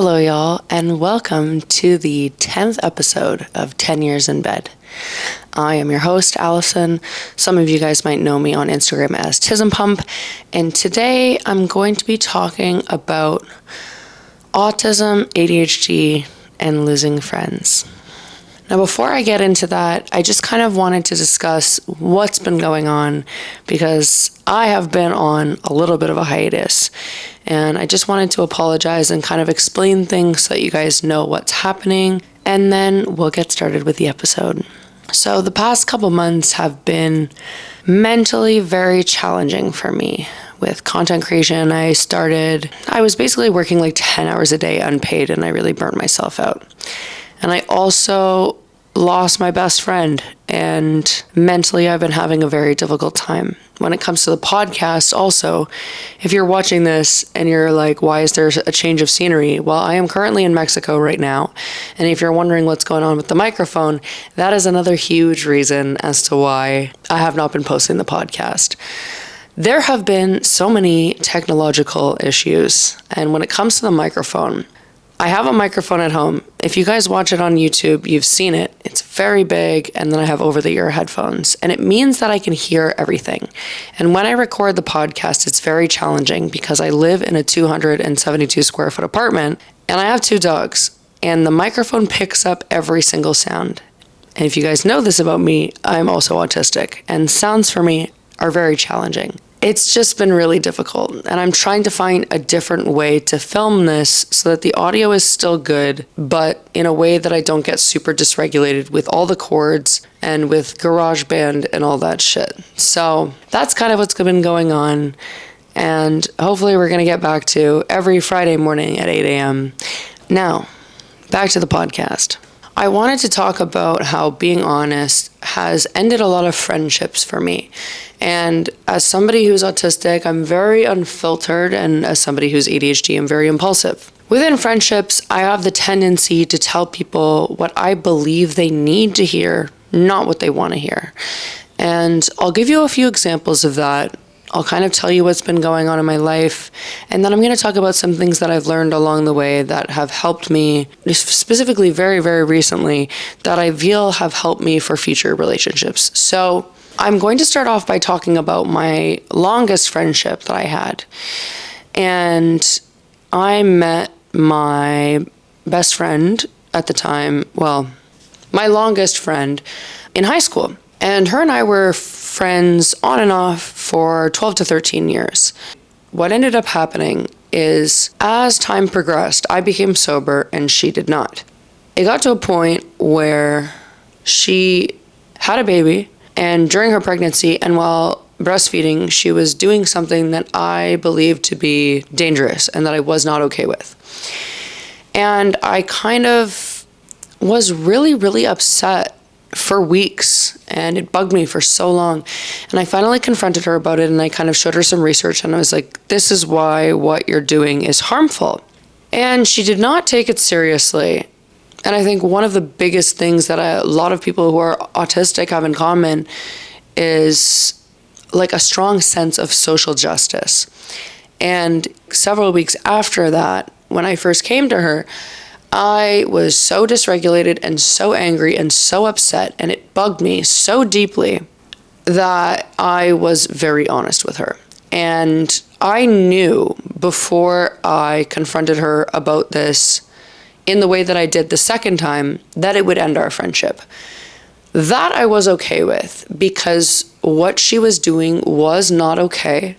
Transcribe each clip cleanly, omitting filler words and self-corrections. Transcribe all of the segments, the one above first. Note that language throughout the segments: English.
Hello, y'all, and welcome to the 10th episode of 10 Years in Bed. I am your host, Alison. Some of you guys might know me on Instagram as Autism Pump, and today I'm going to be talking about autism, ADHD, and losing friends. Now, before I get into that, I just kind of wanted to discuss what's been going on because I have been on a little bit of a hiatus, and I just wanted to apologize and kind of explain things so that you guys know what's happening, and then we'll get started with the episode. So the past couple months have been mentally very challenging for me. With content creation, I was basically working like 10 hours a day unpaid, and I really burnt myself out. And I also lost my best friend, and mentally I've been having a very difficult time. When it comes to the podcast also, if you're watching this and you're like, why is there a change of scenery? Well, I am currently in Mexico right now, and if you're wondering what's going on with the microphone, that is another huge reason as to why I have not been posting the podcast. There have been so many technological issues, and when it comes to the microphone, I have a microphone at home. If you guys watch it on YouTube, you've seen it. It's very big, and then I have over-the-ear headphones, and it means that I can hear everything. And when I record the podcast, it's very challenging because I live in a 272 square foot apartment, and I have 2 dogs, and the microphone picks up every single sound. And if you guys know this about me, I'm also autistic, and sounds for me are very challenging. It's just been really difficult, and I'm trying to find a different way to film this so that the audio is still good, but in a way that I don't get super dysregulated with all the chords and with GarageBand and all that shit. So that's kind of what's been going on, and hopefully we're going to get back to every Friday morning at 8 a.m. Now, back to the podcast. I wanted to talk about how being honest has ended a lot of friendships for me. And as somebody who's autistic, I'm very unfiltered, and as somebody who's ADHD, I'm very impulsive. Within friendships, I have the tendency to tell people what I believe they need to hear, not what they want to hear. And I'll give you a few examples of that. I'll kind of tell you what's been going on in my life, and then I'm going to talk about some things that I've learned along the way that have helped me, specifically very, very recently, that I feel have helped me for future relationships. So I'm going to start off by talking about my longest friendship that I had. And I met my best friend at the time, my longest friend in high school. And her and I were friends on and off for 12 to 13 years. What ended up happening is, as time progressed, I became sober and she did not. It got to a point where she had a baby, and during her pregnancy and while breastfeeding, she was doing something that I believed to be dangerous and that I was not okay with. And I kind of was really, really upset for weeks, and it bugged me for so long. And I finally confronted her about it, and I kind of showed her some research, and I was like, this is why what you're doing is harmful. And she did not take it seriously. And I think one of the biggest things that a lot of people who are autistic have in common is like a strong sense of social justice. And several weeks after that, when I first came to her, I was so dysregulated and so angry and so upset, and it bugged me so deeply that I was very honest with her. And I knew before I confronted her about this in the way that I did the second time that it would end our friendship. That I was okay with, because what she was doing was not okay,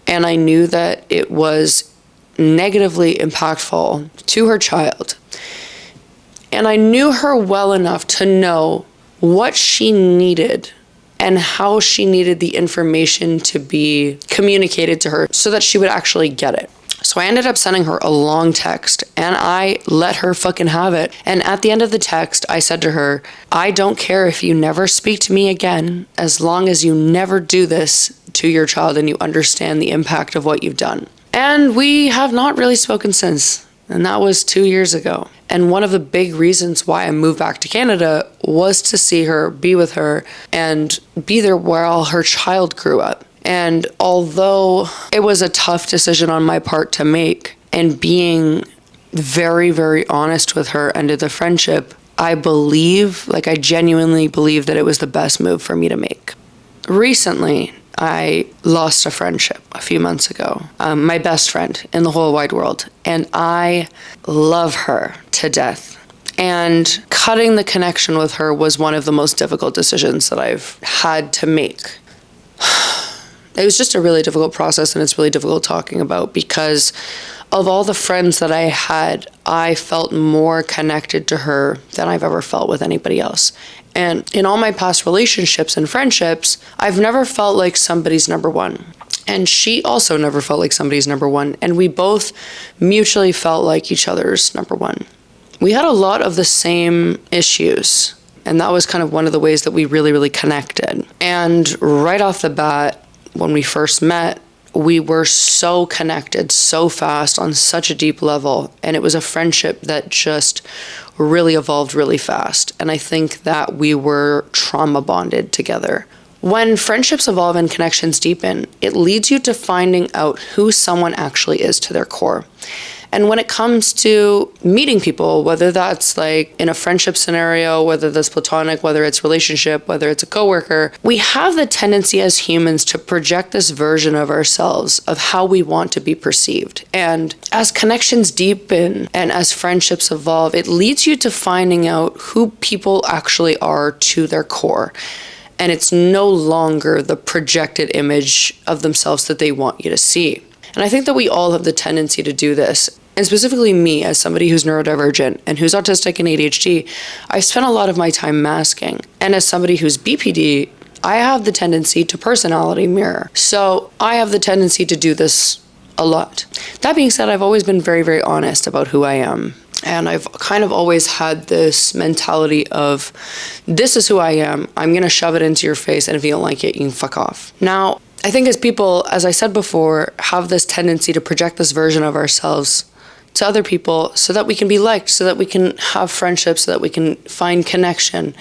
and I knew that it was negatively impactful to her child. And I knew her well enough to know what she needed and how she needed the information to be communicated to her so that she would actually get it. So I ended up sending her a long text, and I let her fucking have it. And at the end of the text, I said to her, I don't care if you never speak to me again, as long as you never do this to your child and you understand the impact of what you've done. And we have not really spoken since. And that was 2 years ago. And one of the big reasons why I moved back to Canada was to see her, be with her, and be there while her child grew up. And although it was a tough decision on my part to make, and being very, very honest with her, ended the friendship, I genuinely believe that it was the best move for me to make. Recently, I lost a friendship a few months ago, my best friend in the whole wide world, and I love her to death. And cutting the connection with her was one of the most difficult decisions that I've had to make. It was just a really difficult process, and it's really difficult talking about because of all the friends that I had, I felt more connected to her than I've ever felt with anybody else. And in all my past relationships and friendships, I've never felt like somebody's number one. And she also never felt like somebody's number one. And we both mutually felt like each other's number one. We had a lot of the same issues. And that was kind of one of the ways that we really, really connected. And right off the bat, when we first met, we were so connected so fast on such a deep level. And it was a friendship that just really evolved really fast. And I think that we were trauma bonded together. When friendships evolve and connections deepen, it leads you to finding out who someone actually is to their core. And when it comes to meeting people, whether that's like in a friendship scenario, whether that's platonic, whether it's relationship, whether it's a coworker, we have the tendency as humans to project this version of ourselves of how we want to be perceived. And as connections deepen and as friendships evolve, it leads you to finding out who people actually are to their core. And it's no longer the projected image of themselves that they want you to see. And I think that we all have the tendency to do this. And specifically me, as somebody who's neurodivergent and who's autistic and ADHD, I spent a lot of my time masking. And as somebody who's BPD, I have the tendency to personality mirror. So I have the tendency to do this a lot. That being said, I've always been very, very honest about who I am. And I've kind of always had this mentality of, this is who I am. I'm going to shove it into your face. And if you don't like it, you can fuck off. Now, I think as people, as I said before, have this tendency to project this version of ourselves to other people so that we can be liked, so that we can have friendships, so that we can find connection.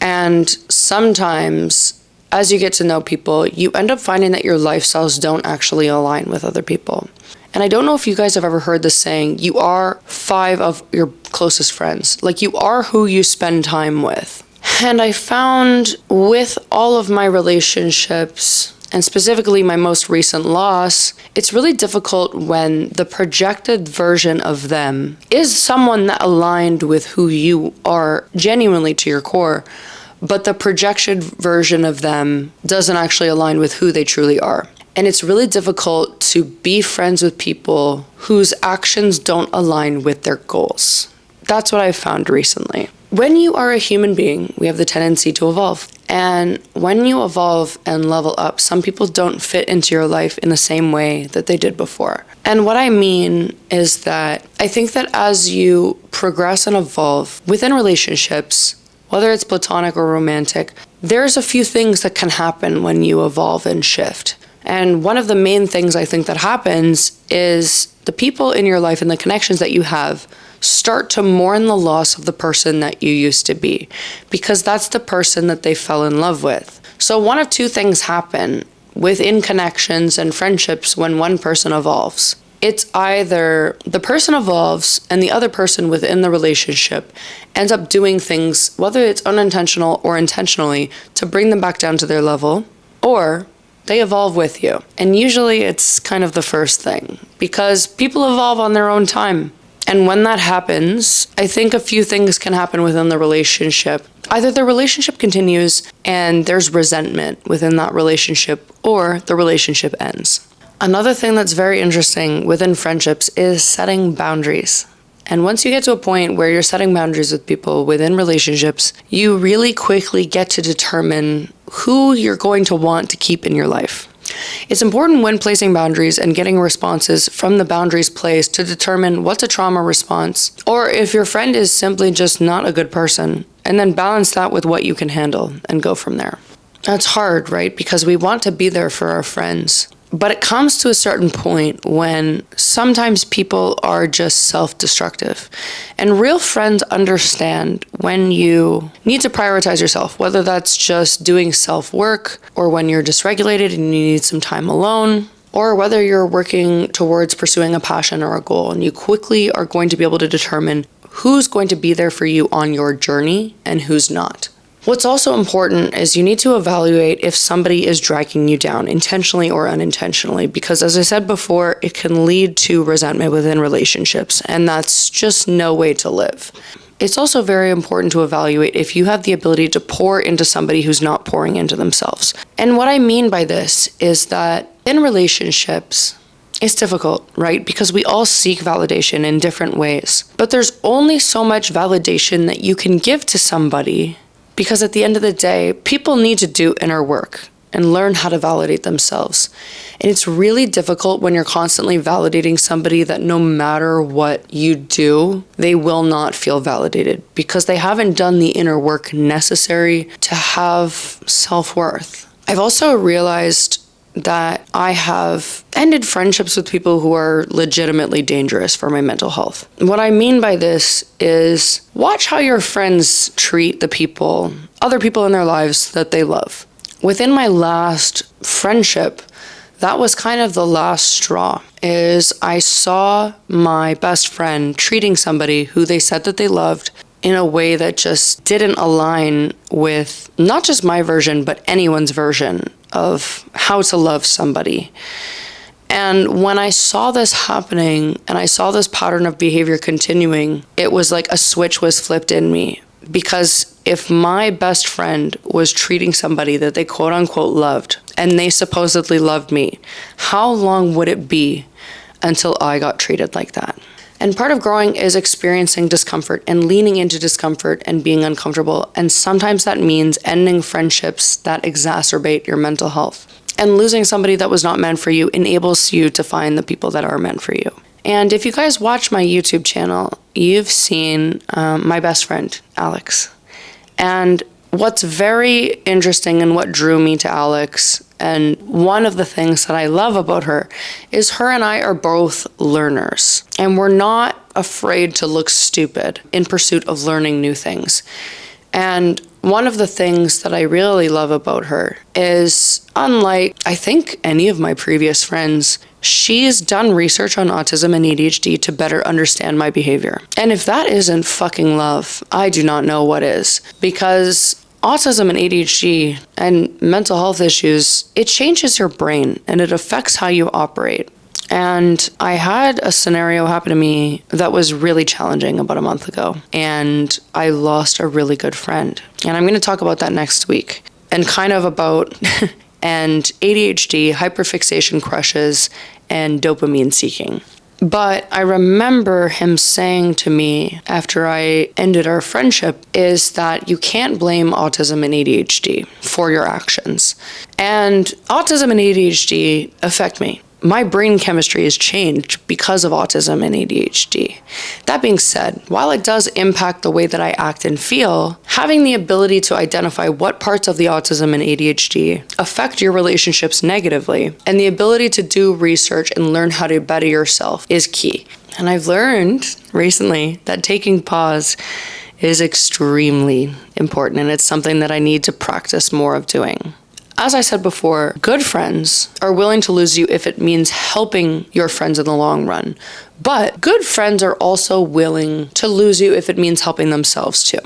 And sometimes, as you get to know people, you end up finding that your lifestyles don't actually align with other people. And I don't know if you guys have ever heard this saying, you are 5 of your closest friends. Like, you are who you spend time with. And I found with all of my relationships, and specifically my most recent loss, it's really difficult when the projected version of them is someone that aligned with who you are genuinely to your core, but the projection version of them doesn't actually align with who they truly are. And it's really difficult to be friends with people whose actions don't align with their goals. That's what I've found recently. When you are a human being, we have the tendency to evolve. And when you evolve and level up, some people don't fit into your life in the same way that they did before. And what I mean is that I think that as you progress and evolve within relationships, whether it's platonic or romantic, there's a few things that can happen when you evolve and shift. And one of the main things I think that happens is the people in your life and the connections that you have start to mourn the loss of the person that you used to be, because that's the person that they fell in love with. So one of two things happen within connections and friendships when one person evolves. It's either the person evolves and the other person within the relationship ends up doing things, whether it's unintentional or intentionally, to bring them back down to their level, or they evolve with you. And usually it's kind of the first thing, because people evolve on their own time. And when that happens, I think a few things can happen within the relationship. Either the relationship continues and there's resentment within that relationship, or the relationship ends. Another thing that's very interesting within friendships is setting boundaries. And once you get to a point where you're setting boundaries with people within relationships, you really quickly get to determine who you're going to want to keep in your life. It's important when placing boundaries and getting responses from the boundaries placed to determine what's a trauma response, or if your friend is simply just not a good person, and then balance that with what you can handle and go from there. That's hard, right? Because we want to be there for our friends. But it comes to a certain point when sometimes people are just self-destructive. And real friends understand when you need to prioritize yourself, whether that's just doing self-work or when you're dysregulated and you need some time alone. or whether you're working towards pursuing a passion or a goal, and you quickly are going to be able to determine who's going to be there for you on your journey and who's not. What's also important is you need to evaluate if somebody is dragging you down intentionally or unintentionally, because as I said before, it can lead to resentment within relationships, and that's just no way to live. It's also very important to evaluate if you have the ability to pour into somebody who's not pouring into themselves. And what I mean by this is that in relationships, it's difficult, right? Because we all seek validation in different ways. But there's only so much validation that you can give to somebody, because at the end of the day, people need to do inner work and learn how to validate themselves. And it's really difficult when you're constantly validating somebody that no matter what you do, they will not feel validated because they haven't done the inner work necessary to have self-worth. I've also realized that I have ended friendships with people who are legitimately dangerous for my mental health. What I mean by this is watch how your friends treat the people, other people in their lives that they love. Within my last friendship, that was kind of the last straw, is I saw my best friend treating somebody who they said that they loved in a way that just didn't align with not just my version, but anyone's version of how to love somebody. And when I saw this happening and I saw this pattern of behavior continuing, it was like a switch was flipped in me. Because if my best friend was treating somebody that they quote unquote loved, and they supposedly loved me, how long would it be until I got treated like that? And part of growing is experiencing discomfort and leaning into discomfort and being uncomfortable. And sometimes that means ending friendships that exacerbate your mental health. And losing somebody that was not meant for you enables you to find the people that are meant for you. And if you guys watch my YouTube channel, you've seen my best friend, Alex. And what's very interesting and what drew me to Alex, and one of the things that I love about her, is her and I are both learners. And we're not afraid to look stupid in pursuit of learning new things. And one of the things that I really love about her is, unlike, I think, any of my previous friends, she's done research on autism and ADHD to better understand my behavior. And if that isn't fucking love, I do not know what is. Because autism and ADHD and mental health issues, it changes your brain and it affects how you operate. And I had a scenario happen to me that was really challenging about a month ago. And I lost a really good friend. And I'm going to talk about that next week. And kind of about and ADHD, hyperfixation crushes, and dopamine seeking. But I remember him saying to me after I ended our friendship is that you can't blame autism and ADHD for your actions. And autism and ADHD affect me. My brain chemistry has changed because of autism and ADHD. That being said, while it does impact the way that I act and feel, having the ability to identify what parts of the autism and ADHD affect your relationships negatively, and the ability to do research and learn how to better yourself is key. And I've learned recently that taking pause is extremely important, and it's something that I need to practice more of doing. As I said before, good friends are willing to lose you if it means helping your friends in the long run. But good friends are also willing to lose you if it means helping themselves too.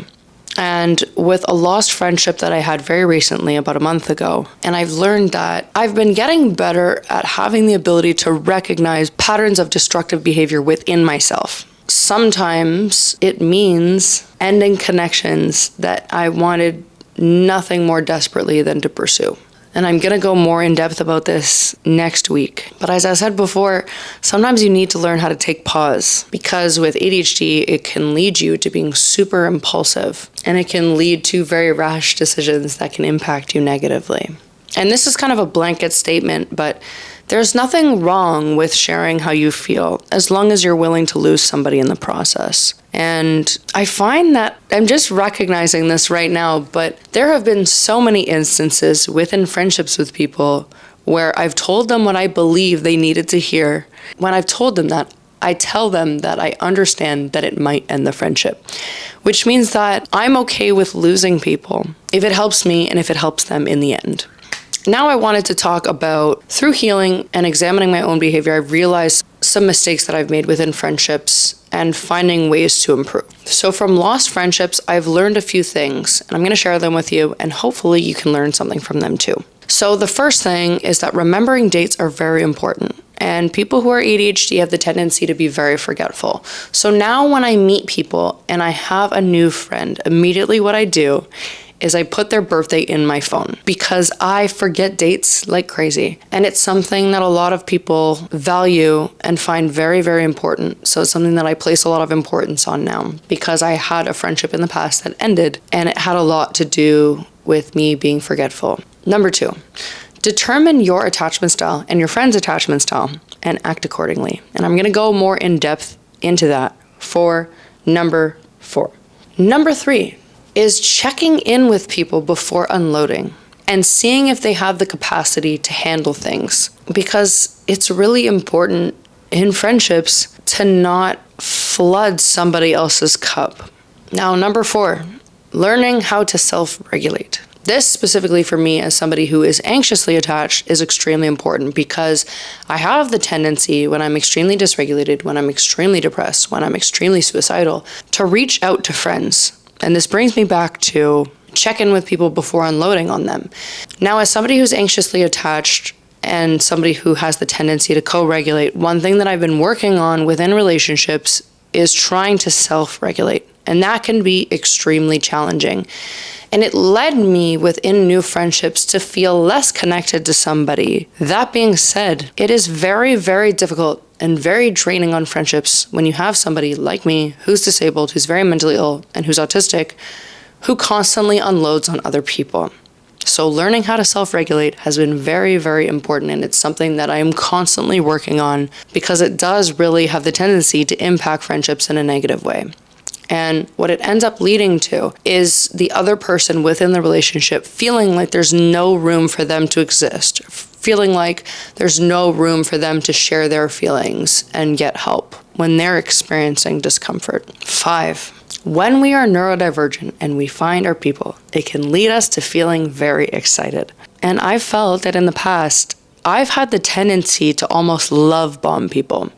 And with a lost friendship that I had very recently, about a month ago, and I've learned that I've been getting better at having the ability to recognize patterns of destructive behavior within myself. Sometimes it means ending connections that I wanted nothing more desperately than to pursue. And I'm going to go more in depth about this next week. But as I said before, sometimes you need to learn how to take pause, because with ADHD, it can lead you to being super impulsive, and it can lead to very rash decisions that can impact you negatively. And this is kind of a blanket statement, but there's nothing wrong with sharing how you feel as long as you're willing to lose somebody in the process. And I find that I'm just recognizing this right now, but there have been so many instances within friendships with people where I've told them what I believe they needed to hear. When I've told them that, I tell them that I understand that it might end the friendship, which means that I'm okay with losing people if it helps me and if it helps them in the end. Now I wanted to talk about, through healing and examining my own behavior, I've realized some mistakes that I've made within friendships and finding ways to improve. So from lost friendships, I've learned a few things, and I'm going to share them with you, and hopefully you can learn something from them too. So the first thing is that remembering dates are very important. And people who are ADHD have the tendency to be very forgetful. So now when I meet people and I have a new friend, immediately what I do is I put their birthday in my phone because I forget dates like crazy. And it's something that a lot of people value and find very, very important. So it's something that I place a lot of importance on now because I had a friendship in the past that ended and it had a lot to do with me being forgetful. Number 2, determine your attachment style and your friend's attachment style and act accordingly. And I'm going to go more in depth into that for number 4. Number 3 is checking in with people before unloading and seeing if they have the capacity to handle things, because it's really important in friendships to not flood somebody else's cup. Now, number 4, learning how to self-regulate. This specifically for me as somebody who is anxiously attached is extremely important because I have the tendency when I'm extremely dysregulated, when I'm extremely depressed, when I'm extremely suicidal, to reach out to friends. And this brings me back to check in with people before unloading on them. Now, as somebody who's anxiously attached and somebody who has the tendency to co-regulate, one thing that I've been working on within relationships is trying to self-regulate. And that can be extremely challenging. And it led me within new friendships to feel less connected to somebody. That being said, it is very, very difficult and very draining on friendships when you have somebody like me who's disabled, who's very mentally ill, and who's autistic, who constantly unloads on other people. So learning how to self-regulate has been very, very important, and it's something that I am constantly working on because it does really have the tendency to impact friendships in a negative way. And what it ends up leading to is the other person within the relationship feeling like there's no room for them to exist, feeling like there's no room for them to share their feelings and get help when they're experiencing discomfort. 5, when we are neurodivergent and we find our people, it can lead us to feeling very excited. And I've felt that in the past, I've had the tendency to almost love bomb people.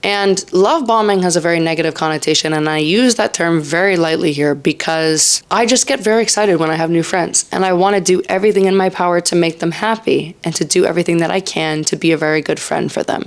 And love bombing has a very negative connotation, and I use that term very lightly here because I just get very excited when I have new friends, and I want to do everything in my power to make them happy and to do everything that I can to be a very good friend for them.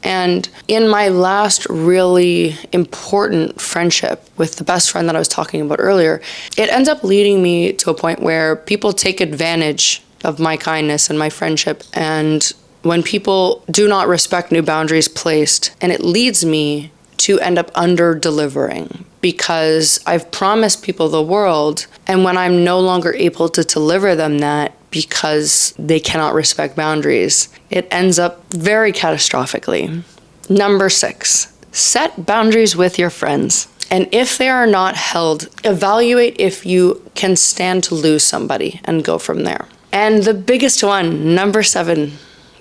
And in my last really important friendship with the best friend that I was talking about earlier, it ends up leading me to a point where people take advantage of my kindness and my friendship, and when people do not respect new boundaries placed, and it leads me to end up under-delivering because I've promised people the world, and when I'm no longer able to deliver them that because they cannot respect boundaries, it ends up very catastrophically. Number 6, set boundaries with your friends. And if they are not held, evaluate if you can stand to lose somebody and go from there. And the biggest one, number 7,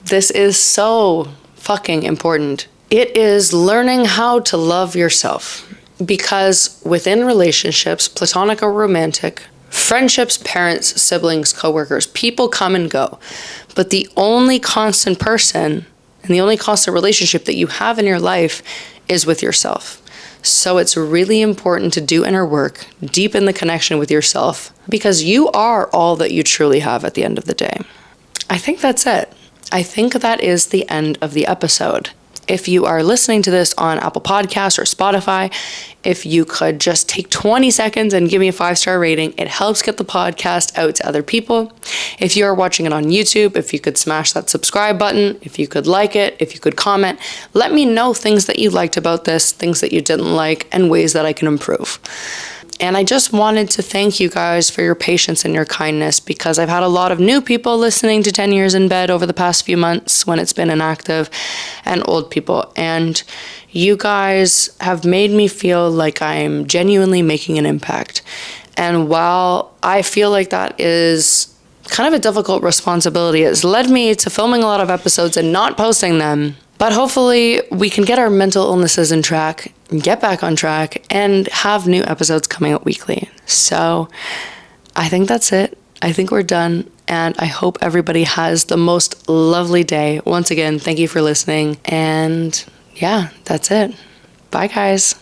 this is so fucking important. It is learning how to love yourself. Because within relationships, platonic or romantic, friendships, parents, siblings, coworkers, people come and go. But the only constant person and the only constant relationship that you have in your life is with yourself. So it's really important to do inner work, deepen the connection with yourself, because you are all that you truly have at the end of the day. I think that's it. I think that is the end of the episode. If you are listening to this on Apple Podcasts or Spotify, if you could just take 20 seconds and give me a 5-star rating, it helps get the podcast out to other people. If you are watching it on YouTube, if you could smash that subscribe button, if you could like it, if you could comment, let me know things that you liked about this, things that you didn't like, and ways that I can improve. And I just wanted to thank you guys for your patience and your kindness, because I've had a lot of new people listening to 10 Years in Bed over the past few months when it's been inactive, and old people. And you guys have made me feel like I'm genuinely making an impact. And while I feel like that is kind of a difficult responsibility, it's led me to filming a lot of episodes and not posting them. But hopefully we can get our mental illnesses in track, get back on track, and have new episodes coming out weekly. So I think that's it. I think we're done. And I hope everybody has the most lovely day. Once again, thank you for listening. And yeah, that's it. Bye, guys.